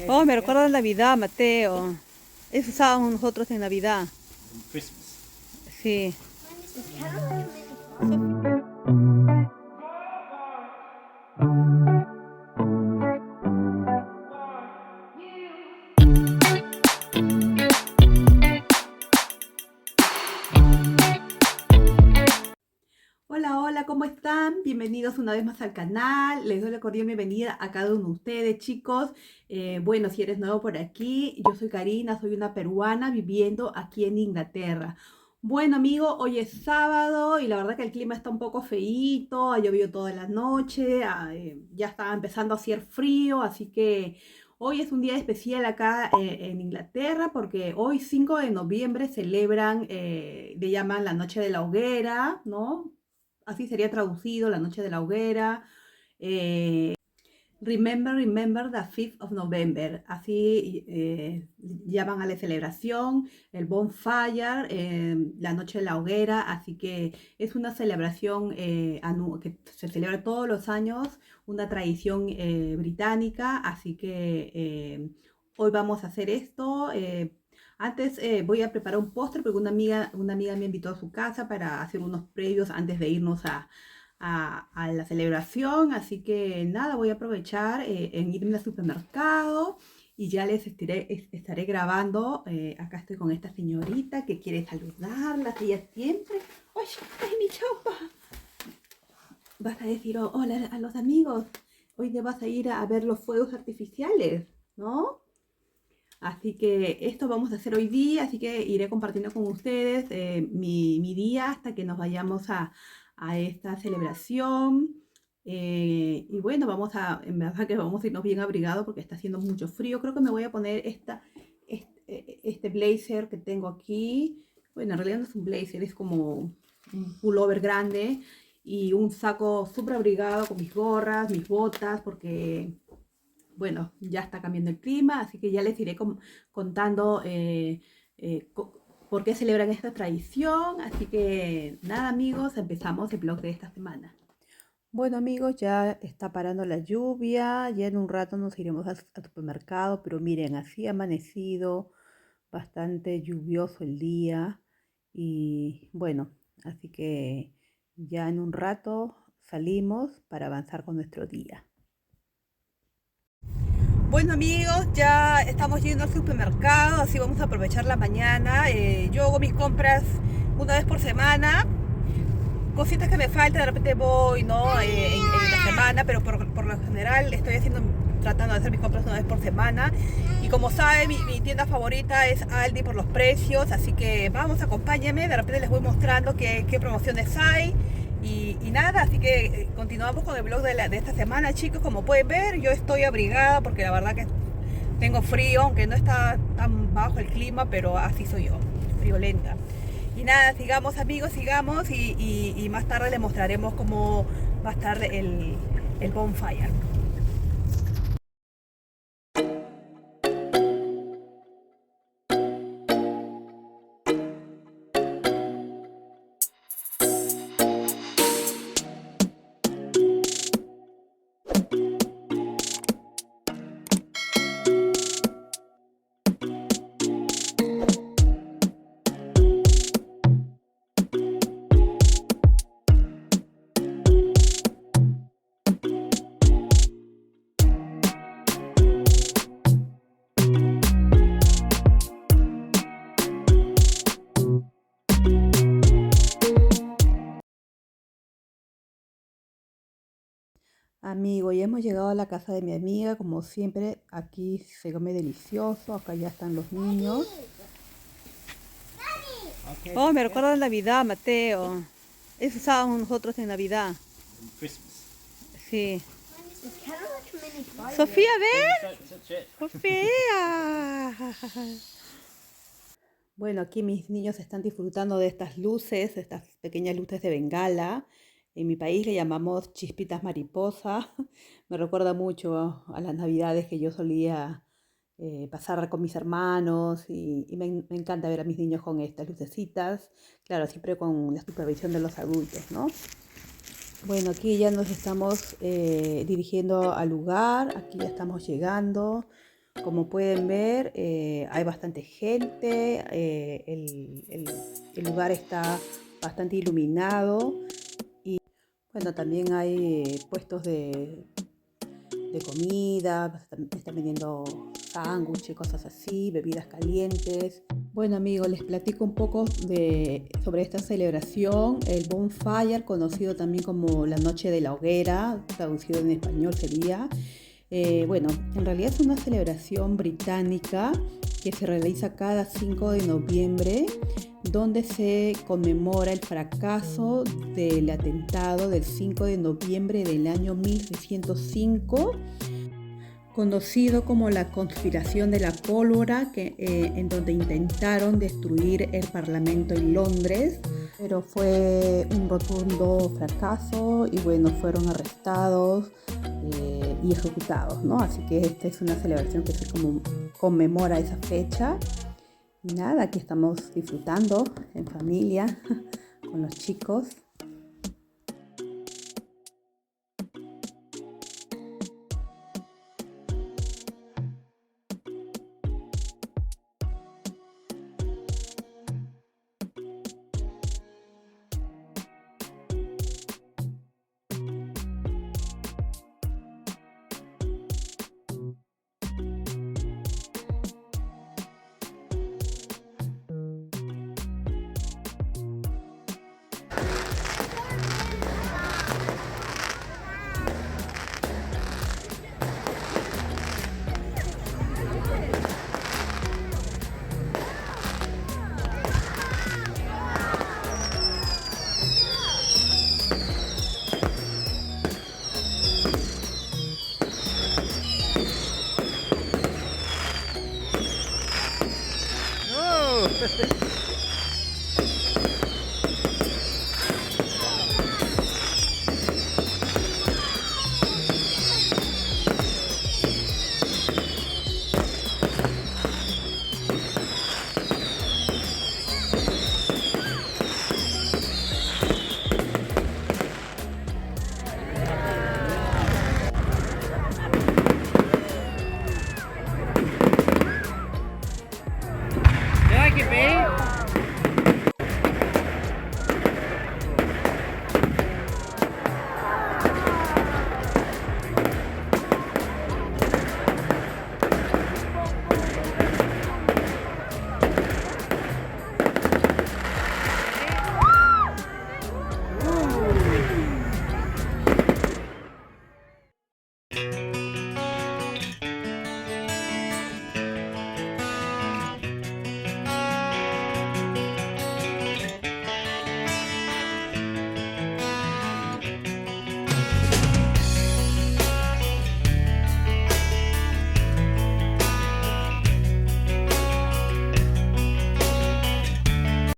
Oh, me recuerda a Navidad, Mateo. Eso usábamos nosotros en Navidad. Christmas. Sí. Hola, hola, ¿cómo están? Bienvenidos una vez más al canal. Les doy la cordial bienvenida a cada uno de ustedes, chicos. Bueno, si eres nuevo por aquí, yo soy Karina, soy una peruana viviendo aquí en Inglaterra. Bueno, amigo, hoy es sábado y la verdad que el clima está un poco feíto, ha llovido toda la noche, ya está empezando a hacer frío, así que hoy es un día especial acá en Inglaterra porque hoy 5 de noviembre celebran, le llaman la Noche de la Hoguera, ¿no? Así sería traducido, la noche de la hoguera. Remember the 5th of November. Así llaman a la celebración, el bonfire, la noche de la hoguera. Así que es una celebración que se celebra todos los años, una tradición británica. Así que hoy vamos a hacer esto. Antes voy a preparar un postre porque una amiga me invitó a su casa para hacer unos previos antes de irnos a la celebración. Así que nada, voy a aprovechar en irme al supermercado y ya estaré grabando. Acá estoy con esta señorita que quiere saludarla, que ella siempre. ¡Ay, ay, mi chaupa! Vas a decir hola a los amigos. Hoy te vas a ir a ver los fuegos artificiales, ¿no? Así que esto vamos a hacer hoy día, así que iré compartiendo con ustedes mi día hasta que nos vayamos a esta celebración. Y bueno, en verdad que vamos a irnos bien abrigados porque está haciendo mucho frío. Creo que me voy a poner este blazer que tengo aquí. Bueno, en realidad no es un blazer, es como un pullover grande y un saco súper abrigado con mis gorras, mis botas, porque bueno, ya está cambiando el clima, así que ya les iré contando por qué celebran esta tradición. Así que nada, amigos, empezamos el blog de esta semana. Bueno, amigos, ya está parando la lluvia, ya en un rato nos iremos al supermercado, pero miren, así ha amanecido, bastante lluvioso el día y bueno, así que ya en un rato salimos para avanzar con nuestro día. Bueno, amigos, ya estamos yendo al supermercado, así vamos a aprovechar la mañana. Yo hago mis compras una vez por semana, cositas que me faltan, de repente voy, ¿no? En la semana, pero por lo general tratando de hacer mis compras una vez por semana. Y como saben, mi tienda favorita es Aldi por los precios, así que vamos, acompáñenme, de repente les voy mostrando qué promociones hay. Y nada, así que continuamos con el vlog de esta semana, chicos. Como pueden ver, yo estoy abrigada porque la verdad que tengo frío, aunque no está tan bajo el clima, pero así soy yo, friolenta. Y nada, sigamos, amigos, sigamos y más tarde les mostraremos cómo va a estar el bonfire. Amigo, ya hemos llegado a la casa de mi amiga, como siempre, aquí se come delicioso, acá ya están los niños. Okay. Oh, me recuerda a Navidad, Mateo. Eso usábamos nosotros en Navidad. Christmas. Sí. It's kind of like a mini fire. Sofía, ven. That's it. Sofía. Bueno, aquí mis niños están disfrutando de estas luces, estas pequeñas luces de bengala. En mi país le llamamos chispitas mariposa. Me recuerda mucho a las navidades que yo solía pasar con mis hermanos y me encanta ver a mis niños con estas lucecitas. Claro, siempre con la supervisión de los adultos, ¿no? Bueno, aquí ya nos estamos dirigiendo al lugar, aquí ya estamos llegando. Como pueden ver, hay bastante gente, el lugar está bastante iluminado y bueno, también hay puestos de comida, están vendiendo sándwiches, cosas así, bebidas calientes. Bueno amigos, les platico un poco sobre esta celebración, el Bonfire, conocido también como la Noche de la Hoguera, traducido en español sería. Bueno, en realidad es una celebración británica que se realiza cada 5 de noviembre, donde se conmemora el fracaso del atentado del 5 de noviembre del año 1605, conocido como la conspiración de la pólvora, en donde intentaron destruir el Parlamento en Londres, pero fue un rotundo fracaso y bueno, fueron arrestados y ejecutados, ¿no? Así que esta es una celebración que se conmemora esa fecha. Y nada, aquí estamos disfrutando en familia con los chicos. No!